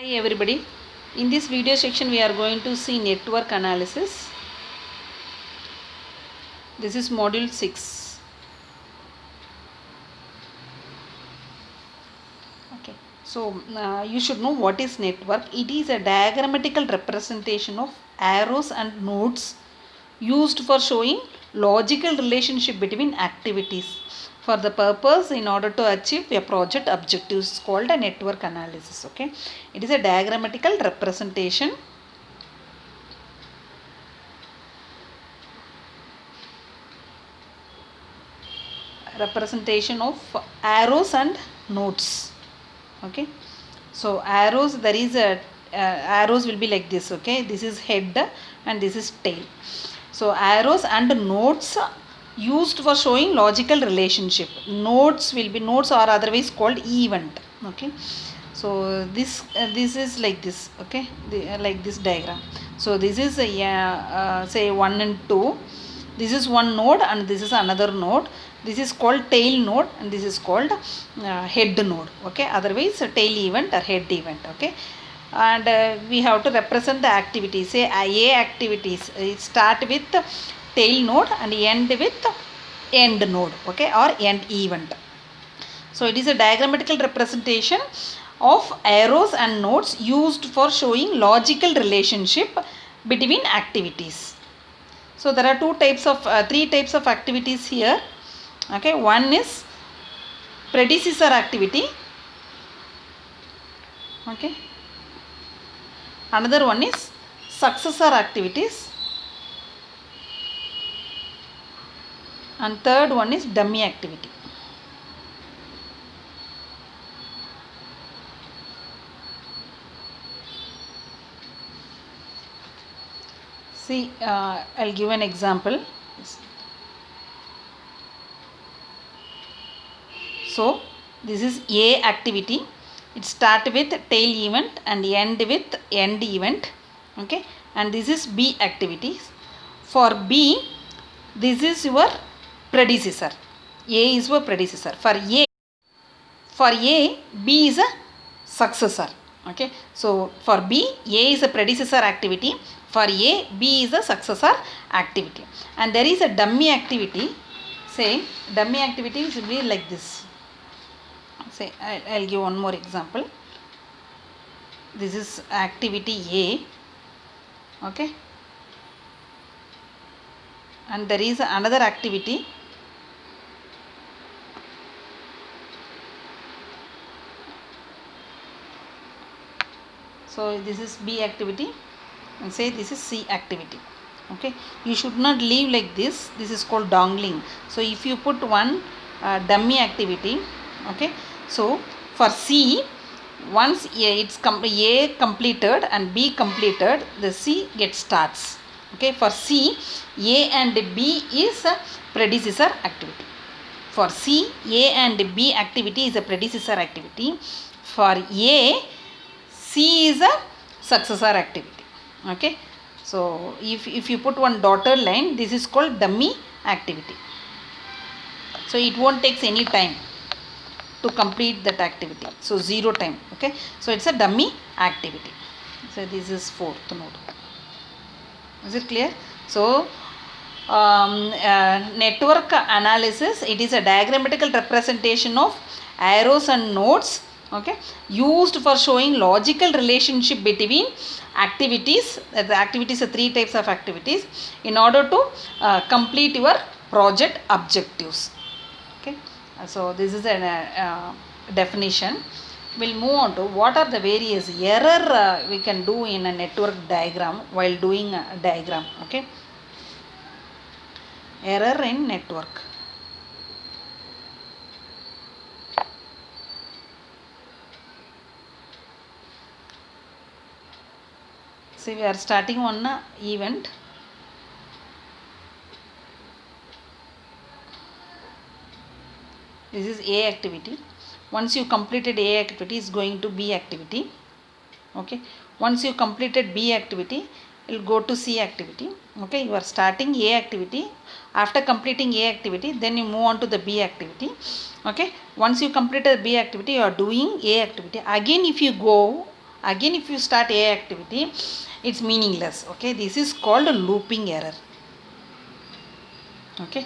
Hi everybody. In this video section we are going to see network analysis. This is module 6. Okay. So you should know what is network. It is a diagrammatical representation of arrows and nodes used for showing logical relationship between activities for the purpose in order to achieve a project objectives called a network analysis. Okay. It is a diagrammatical representation of arrows and nodes. Okay, so arrows, there is a arrows will be like this. Okay, this is head and this is tail. So arrows and nodes used for showing logical relationship. Nodes will be, nodes are otherwise called event. Okay, so this is like this. Okay, like this diagram. So this is say 1 and 2. This is one node and this is another node. This is called tail node and this is called head node. Okay, otherwise tail event or head event. Okay, and we have to represent the activities. Say A activities start with tail node and end with end node. Okay, or end event. So it is a diagrammatical representation of arrows and nodes used for showing logical relationship between activities. So there are three types of activities here. Okay, one is predecessor activity. Okay, another one is successor activities, and third one is dummy activity. See, I'll give an example. So this is A activity. It start with tail event and end with end event. Okay, and this is B activities. For B, this is your predecessor. A is your predecessor. For A, B is a successor. Okay, so for B, A is a predecessor activity. For A, B is a successor activity. And there is a dummy activity. Say dummy activities will be like this. Say I'll give one more example. This is activity A. Okay, and there is another activity. So this is B activity and say this is C activity. Okay, you should not leave like this. This is called dangling. So if you put one dummy activity, okay, so for C, once it's A completed and B completed, the C gets starts. Okay, for C, A and B is a predecessor activity. For C, A and B activity is a predecessor activity. For A, C is a successor activity. Okay, so if you put one dotted line, this is called dummy activity. So it won't take any time to complete that activity. So 0 time. Okay, so it's a dummy activity. So this is fourth node. Is it clear? So network analysis, it is a diagrammatical representation of arrows and nodes. Okay, used for showing logical relationship between activities. The activities are three types of activities in order to complete your project objectives. Okay, so this is a definition. We'll move on to what are the various error we can do in a network diagram while doing a diagram. Okay, error in network. See, we are starting on an event. This is A activity. Once you completed A activity, is going to B activity. Okay, once you completed B activity, you will go to C activity. Okay, you are starting A activity. After completing A activity, then you move on to the B activity. Okay, once you completed B activity, you are doing A activity. Again, if you go Again if you start A activity, it's meaningless. Okay, this is called a looping error. Okay,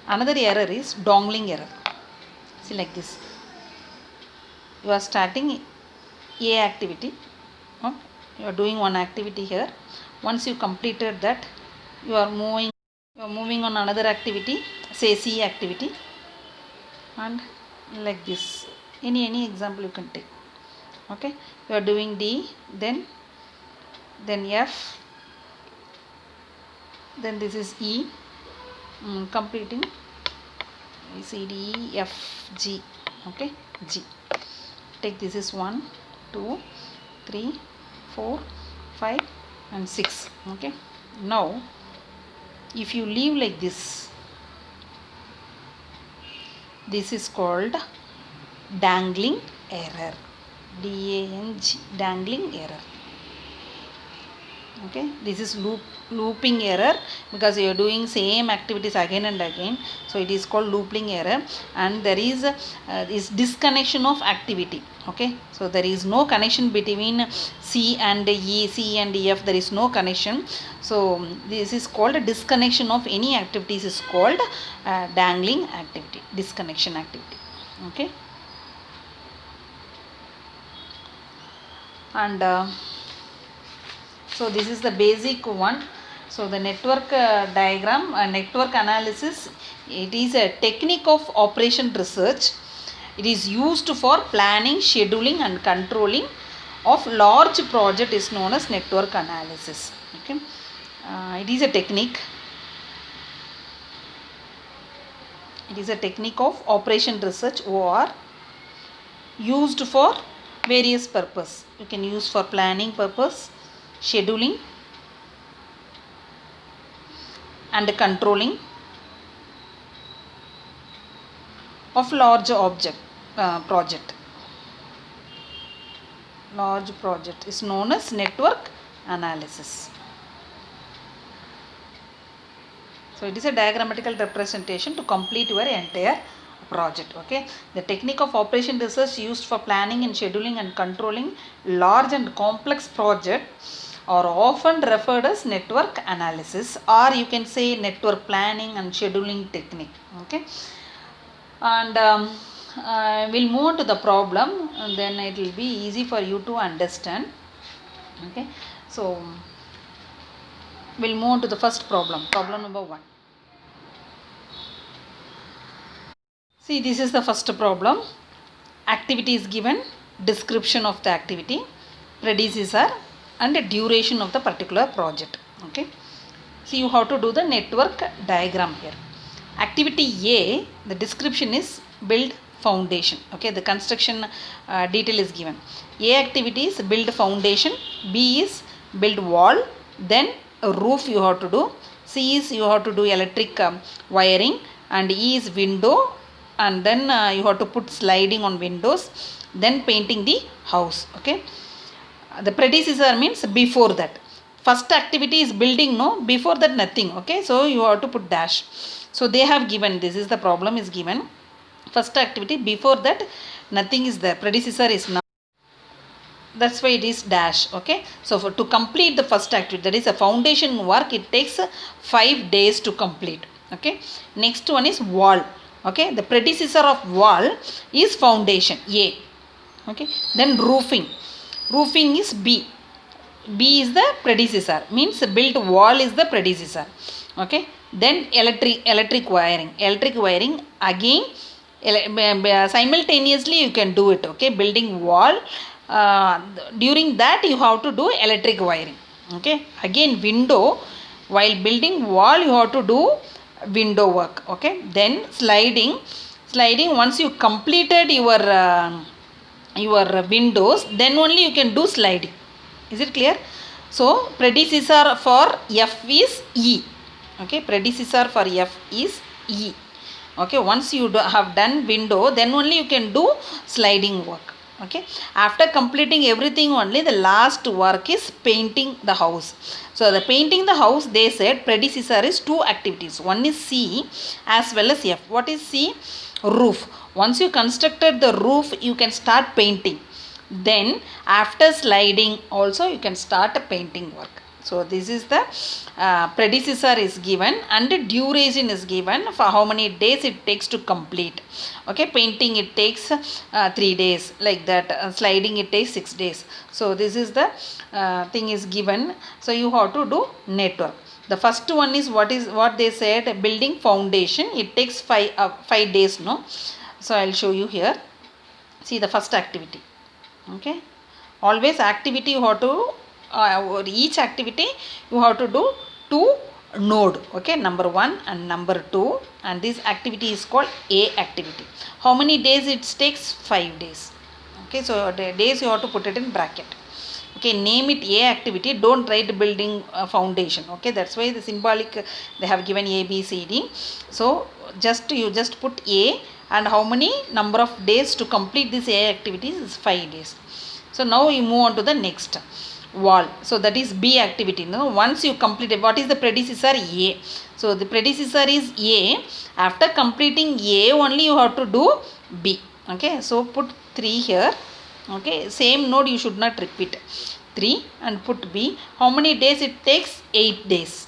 another error is dongling error. See, like this, you are starting A activity, you are doing one activity here. Once you completed that, you are moving on another activity, say C activity, and like this, any example you can take. Okay, you are doing D, then F, then this is E, completing C, D, E, F, G. Okay, G. Take this is 1, 2, 3, 4, 5 and 6. Okay, now if you leave like this, this is called dangling error. D-A-N-G, dangling error. Okay, this is looping error, because you are doing same activities again and again, so it is called looping error. And there is this disconnection of activity. Okay, so there is no connection between C and E, C and F, there is no connection. So this is called a disconnection of any activities, is called dangling activity, disconnection activity. Okay, and so this is the basic one. So the network diagram, network analysis, it is a technique of operation research. It is used for planning, scheduling and controlling of large project, is known as network analysis. Okay, it is a technique. It is a technique of operation research, OR, used for various purpose. You can use for planning purpose, scheduling and controlling of large project. Large project is known as network analysis. So it is a diagrammatical representation to complete your entire project. Okay, the technique of operation research used for planning and scheduling and controlling large and complex projects are often referred as network analysis, or you can say network planning and scheduling technique. Okay, and we'll move on to the problem, and then it will be easy for you to understand. Okay, so we'll move on to the first problem, problem number 1. See, this is the first problem. Activity is given, description of the activity, predecessor and duration of the particular project. Okay, so you have to do the network diagram here. Activity A, the description is build foundation. Okay, the construction detail is given. A activity is build foundation, B is build wall, then a roof you have to do, C is you have to do electric wiring, and E is window, and then you have to put sliding on windows, then painting the house. Okay, the predecessor means before that. First activity is building, no, before that nothing. Okay, so you have to put dash. So they have given, this is the problem is given, first activity, before that nothing is there, predecessor is not, that's why it is dash. Okay, so to complete the first activity, that is a foundation work, it takes 5 days to complete. Okay, next one is wall. Okay, the predecessor of wall is foundation, A. Okay, then roofing is B. B is the predecessor, means built wall is the predecessor. Okay, then electric wiring again, simultaneously you can do it. Okay, building wall, during that you have to do electric wiring. Okay, again window, while building wall you have to do window work. Okay, then sliding, once you completed your windows, then only you can do sliding. Is it clear? So predecessor for F is E. Okay, predecessor for F is E. Okay, once you have done window, then only you can do sliding work. Okay, after completing everything, only the last work is painting the house. So the painting the house, they said predecessor is 2 activities, one is C as well as F. What is C? Roof. Once you constructed the roof, you can start painting. Then after sliding also you can start a painting work. So this is the predecessor is given and duration is given for how many days it takes to complete. Okay, painting it takes 3 days, like that. Sliding it takes 6 days. So this is the thing is given. So you have to do network. The first one is what they said, building foundation. It takes 5 days, no? So I'll show you here. See the first activity. Okay, always activity you have to each activity you have to do 2 node. Okay, number 1 and number 2, and this activity is called A activity. How many days it takes? 5 days. Okay, so the days you have to put it in bracket. Okay, name it A activity, don't write building foundation. Okay, that's why the symbolic they have given A, B, C, D. So you just put A, and how many number of days to complete this A activities is 5 days. So now you move on to the next wall. So that is B activity. No? Once you complete it, what is the predecessor? A. So the predecessor is A. After completing A only you have to do B. Okay, so put 3 here. Okay, same node you should not repeat. 3 and put B. How many days it takes? 8 days.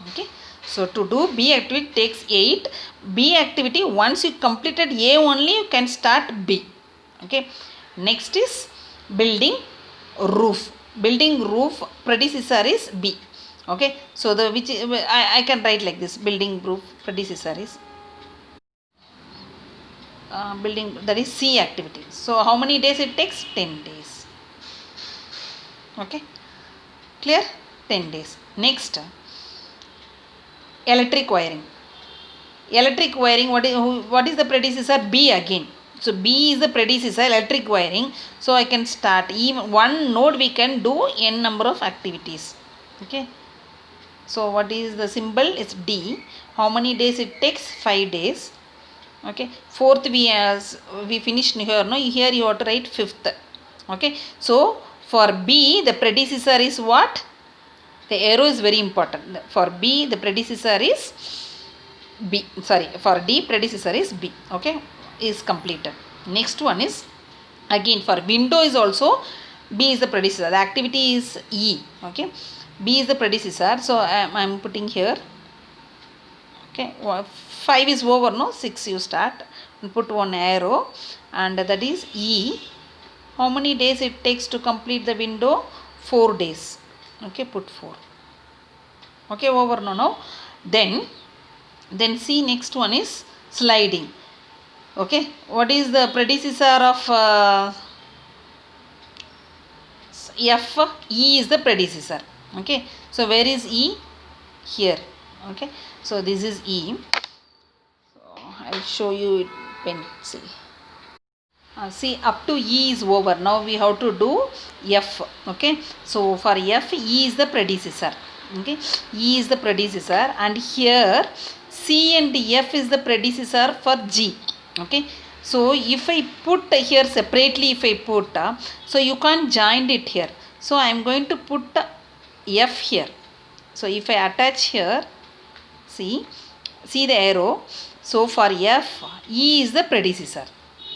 Okay, so to do B activity takes 8. B activity, once you completed A only you can start B. Okay, next is building roof. Building roof predecessor is B. Okay, so the which I can write like this, building roof predecessor is building, that is C activity. So how many days it takes? 10 days. Okay, clear? 10 days. Next, electric wiring. Electric wiring, what is the predecessor? B again. So B is the predecessor, electric wiring. So I can start, even one node we can do n number of activities. Okay, so what is the symbol? It's D. How many days it takes? 5 days. Okay, fourth we finished here. No, here you have to write fifth. Okay, so for B the predecessor is what? The arrow is very important. For B the predecessor is B. Sorry, for D predecessor is B. Okay, is completed. Next one is again for window is also B is the predecessor. The activity is E. Okay, B is the predecessor. So I am putting here. Okay, 5 is over, no? 6 you start and put one arrow, and that is E. How many days it takes to complete the window? 4 days. Okay, put 4. Okay, over, no? Then see, next one is sliding. Okay, what is the predecessor of F? E is the predecessor. Okay, so where is E? Here. Okay, so this is E. So I'll show you it pencil. See, up to E is over. Now we have to do F. Okay, so for F, E is the predecessor. Okay, E is the predecessor, and here C and F is the predecessor for G. Okay, so if I put here separately, if I put, so you can't join it here. So I am going to put F here. So if I attach here, see the arrow. So for F, E is the predecessor.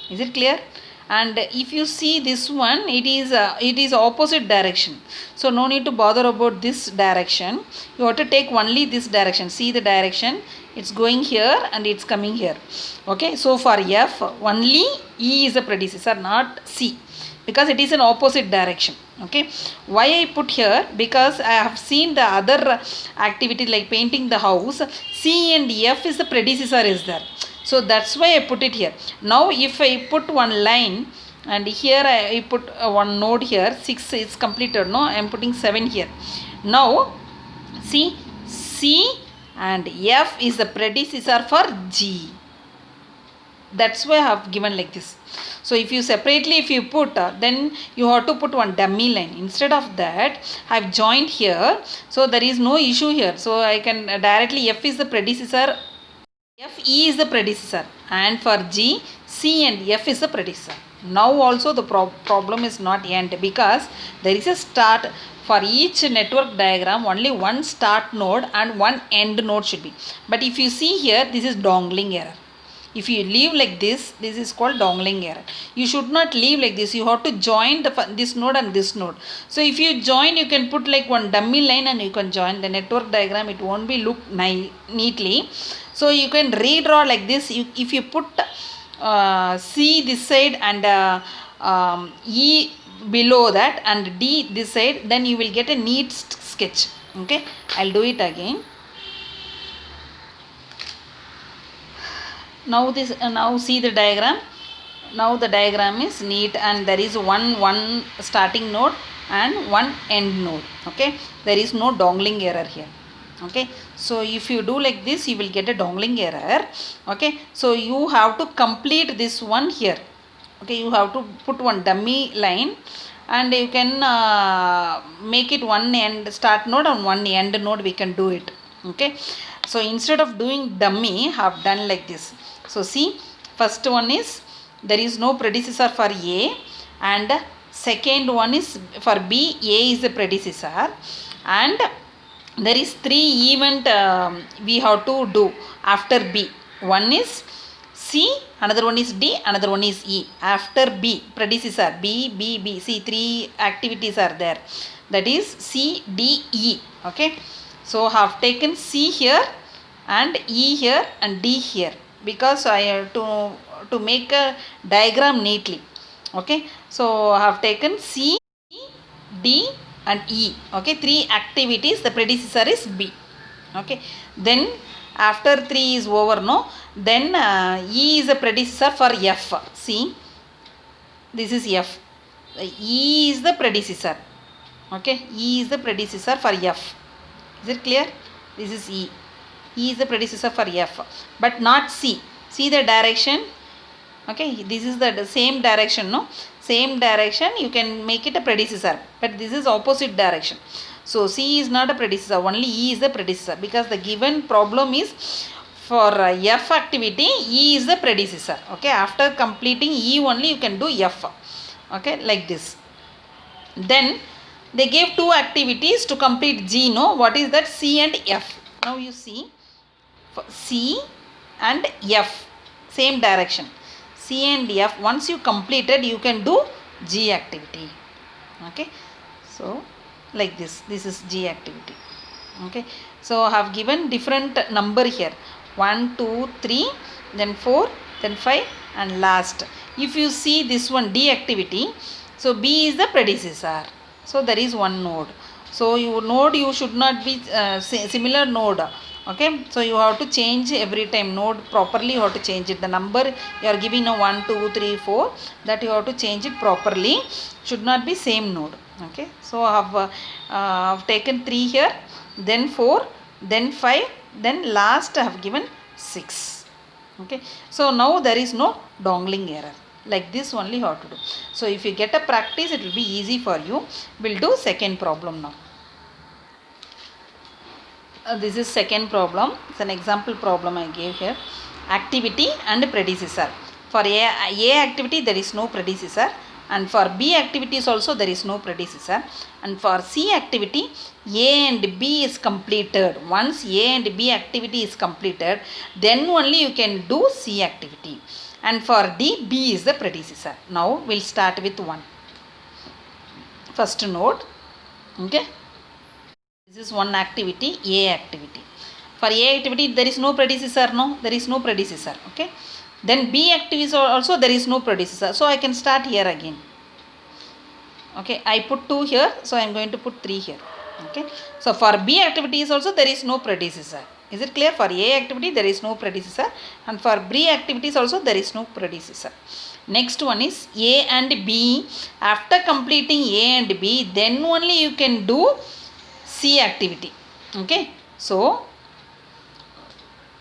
Is it clear? And if you see this one, it is opposite direction. So no need to bother about this direction. You have to take only this direction. See the direction. It's going here and it's coming here. Okay. So for F, only E is the predecessor, not C, because it is an opposite direction. Okay, why I put here? Because I have seen the other activity like painting the house, C and F is the predecessor is there. So that's why I put it here. Now if I put one line and here I put one node here, 6 is completed. No, I am putting 7 here. Now see, C and F is the predecessor for G. That's why I have given like this. So if you separately, if you put, then you have to put one dummy line. Instead of that, I have joined here. So there is no issue here. So I can directly, F is the predecessor, F, E is the predecessor. And for G, C and F is the predecessor. Now also the problem is not end, because there is a start. For each network diagram, only one start node and one end node should be. But if you see here, this is dongling error. If you leave like this is called dangling error. You should not leave like this. You have to join this node and this node. So if you join, you can put like one dummy line and you can join the network diagram. It won't be look neatly. So you can redraw like this. If you put C this side and E below that and D this side, then you will get a neat sketch. Okay, I'll do it again. Now see the diagram. Now the diagram is neat and there is one starting node and one end node. Okay, there is no dangling error here. Okay, so if you do like this, you will get a dangling error. Okay, so you have to complete this one here. Okay, you have to put one dummy line and you can make it one end start node and one end node. We can do it. Okay, so instead of doing dummy, have done like this. So see, first one is there is no predecessor for A, and second one is for B, A is the predecessor, and there is 3 event we have to do after B. One is C, another one is D, another one is E. After B, predecessor B. See, 3 activities are there. That is C, D, E. Okay. So have taken C here and E here and D here, because I have to make a diagram neatly. Okay. So I have taken C, D and E. Okay, 3 activities. The predecessor is B. Okay, then after 3 is over, no, then E is a predecessor for F. See, this is F. E is the predecessor. Okay, E is the predecessor for F. Is it clear? This is E. E is the predecessor for F, but not C. See the direction. Okay, this is the same direction, no? Same direction, you can make it a predecessor, but this is opposite direction. So C is not a predecessor, only E is the predecessor, because the given problem is for F activity, E is the predecessor. Okay, after completing E only you can do F. Okay, like this. Then they gave 2 activities to complete G, no? What is that? C and F. Now you see, C and F, same direction. C and F, once you completed, you can do G activity. Okay, so like this is G activity. Okay, so I have given different number here, 1 2 3, then 4, then 5 and last. If you see this one D activity, so B is the predecessor, so there is one node. So you should not be similar node. Okay, so you have to change every time node properly. You have to change it. The number you are giving a 1 2 3 4, that you have to change it properly. Should not be same node. Okay, so I have taken 3 here, then 4, then 5, then last I have given 6. Okay, so now there is no dangling error. Like this only you have to do. So if you get a practice, it will be easy for you. We'll do second problem now. This is second problem. It's an example problem I gave here. Activity and predecessor. For A activity there is no predecessor, and for B activities also there is no predecessor, and for C activity A and B is completed. Once A and B activity is completed, then only you can do C activity, and for D, B is the predecessor. Now we'll start with one. First node. Okay, this is one activity, A activity. For A activity there is no predecessor, no, there is no predecessor. Okay, then B activities also there is no predecessor, so I can start here again. Okay, I put 2 here, so I am going to put 3 here. Okay, so for B activities also there is no predecessor. Is it clear? For A activity there is no predecessor, and for B activities also there is no predecessor. Next one is A and B. After completing A and B, then only you can do C activity. Okay, so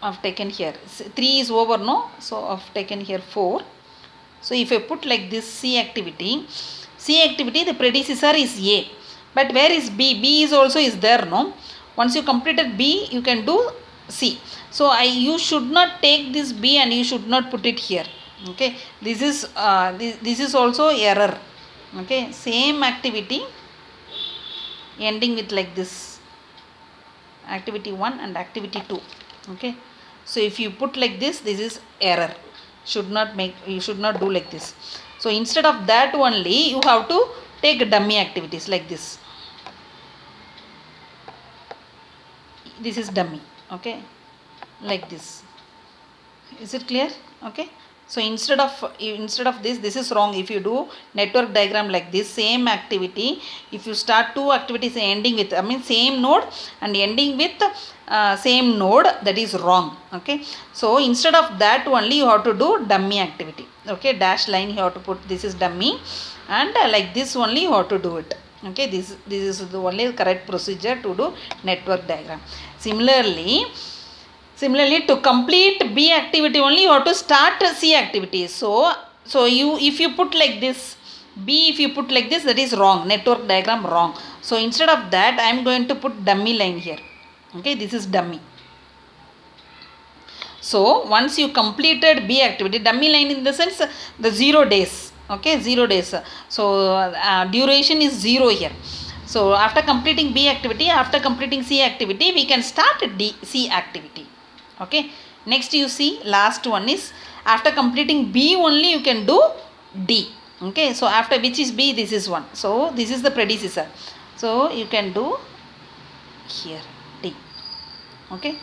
I have taken here 3 is over, no, so I have taken here 4. So if I put like this C activity, the predecessor is A, but where is B? B is also is there, no? Once you completed B, you can do C. So you should not take this B and you should not put it here. Okay, this is also error. Okay, same activity ending with like this, activity 1 and activity 2. Okay, So if you put like this is error. You should not do like this. So instead of that only, you have to take dummy activities like this. This is dummy, okay, like this. Is it clear? Okay. So instead of this is wrong. If you do network diagram like this, same activity, if you start two activities ending with same node and ending with same node, that is wrong. Okay. So instead of that only, you have to do dummy activity. Okay, dash line you have to put, this is dummy, and like this only you have to do it. Okay, this is the only correct procedure to do network diagram. Similarly, to complete B activity only, you have to start C activity. So if you put like this, B if you put like this, that is wrong. Network diagram wrong. So instead of that, I am going to put dummy line here. Okay, this is dummy. So once you completed B activity, dummy line in the sense the 0 days. Okay, 0 days. So duration is 0 here. So after completing B activity, after completing C activity, we can start C activity. Okay, next you see last one is after completing B only you can do D. Okay, so after which is B, this is one. So this is the predecessor. So you can do here D. Okay,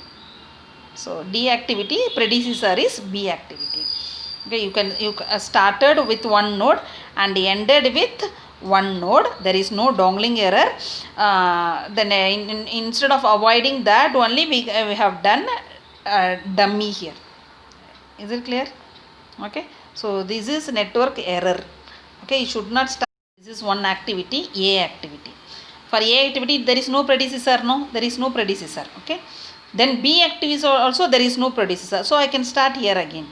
so D activity, predecessor is B activity. Okay, you started with one node and ended with one node. There is no dongling error. Then instead of avoiding that only, we have done dummy here. Is it clear? Okay, so this is network error. Okay, you should not start. This is one activity, A activity. For A activity, there is no predecessor. No, there is no predecessor. Okay, then B activity also there is no predecessor. So I can start here again.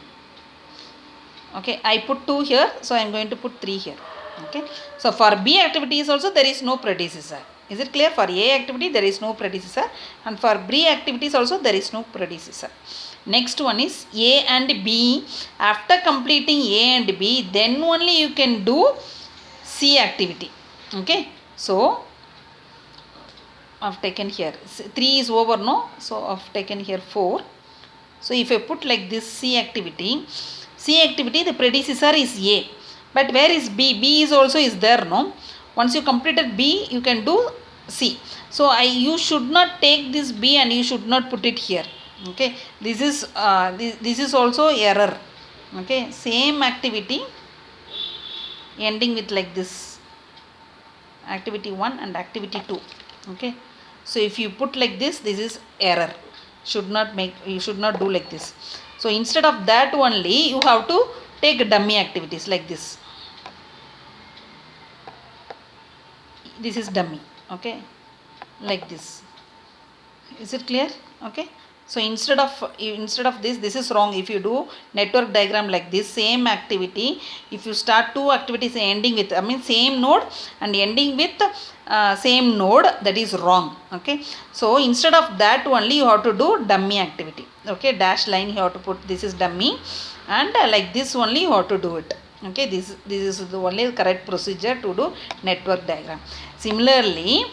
Okay, I put 2 here, so I am going to put 3 here. Okay, so for B activities also there is no predecessor. Is it clear? For A activity there is no predecessor, and for B activities also there is no predecessor. Next one is A and B. After completing A and B, then only you can do C activity. Okay, so I've taken here 3 is over, no, so I've taken here 4. So if I put like this C activity, the predecessor is A, but where is B? B is also is there, no? Once you completed B, you can do C. So you should not take this B and you should not put it here. Okay, this is also error. Okay, same activity ending with like this, activity 1 and activity 2. Okay, so if you put like this is error. You should not do like this. So instead of that only, you have to take dummy activities like this. This is dummy. Okay, like this. Is it clear? Okay, so instead of this is wrong. If you do network diagram like this, same activity, if you start two activities ending with same node and ending with same node, that is wrong. Okay, so instead of that only, you have to do dummy activity. Okay, dash line you have to put, this is dummy, and like this only you have to do it. Okay, this is the only correct procedure to do network diagram. Similarly,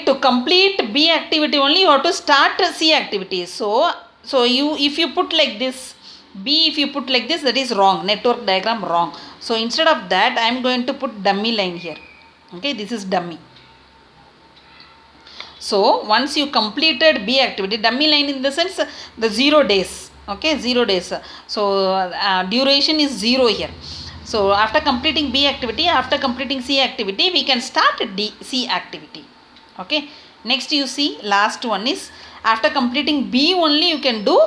to complete B activity only, you have to start C activity. So if you put like this, B if you put like this, that is wrong. Network diagram wrong. So instead of that, I am going to put dummy line here. Okay, this is dummy. So once you completed B activity, dummy line in the sense the 0 days. Okay, 0 days. So duration is 0 here. So after completing B activity, after completing C activity, we can start C activity. Okay, next you see last one is after completing B only you can do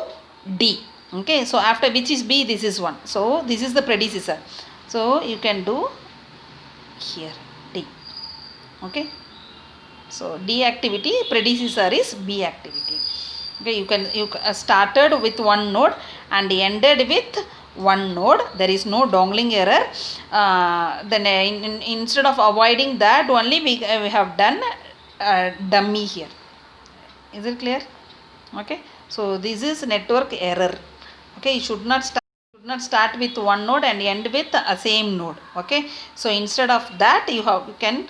D. Okay, so after which is B, this is one. So this is the predecessor. So you can do here D. Okay, so D activity, predecessor is B activity. Okay, you started with one node and ended with one node. There is no dongling error. Then instead of avoiding that only, we have done dummy here. Is it clear? Okay, so this is network error. Okay, you should not start with one node and end with a same node. Okay, so instead of that, you can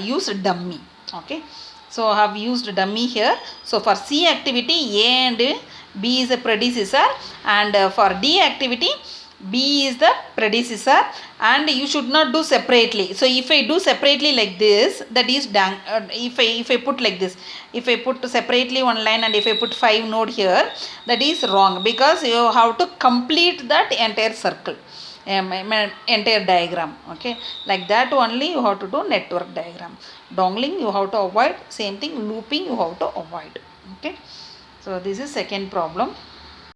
use dummy. Okay, so I have used dummy here. So for C activity, A and B is a predecessor, and for D activity, B is the predecessor, and you should not do separately. So if I do separately like this, that is done. If I put like this, if I put separately one line and if I put 5 node here, that is wrong, because you have to complete that entire circle, entire diagram. Okay, like that only you have to do network diagram. Dongling you have to avoid, same thing looping you have to avoid. Okay, so this is second problem.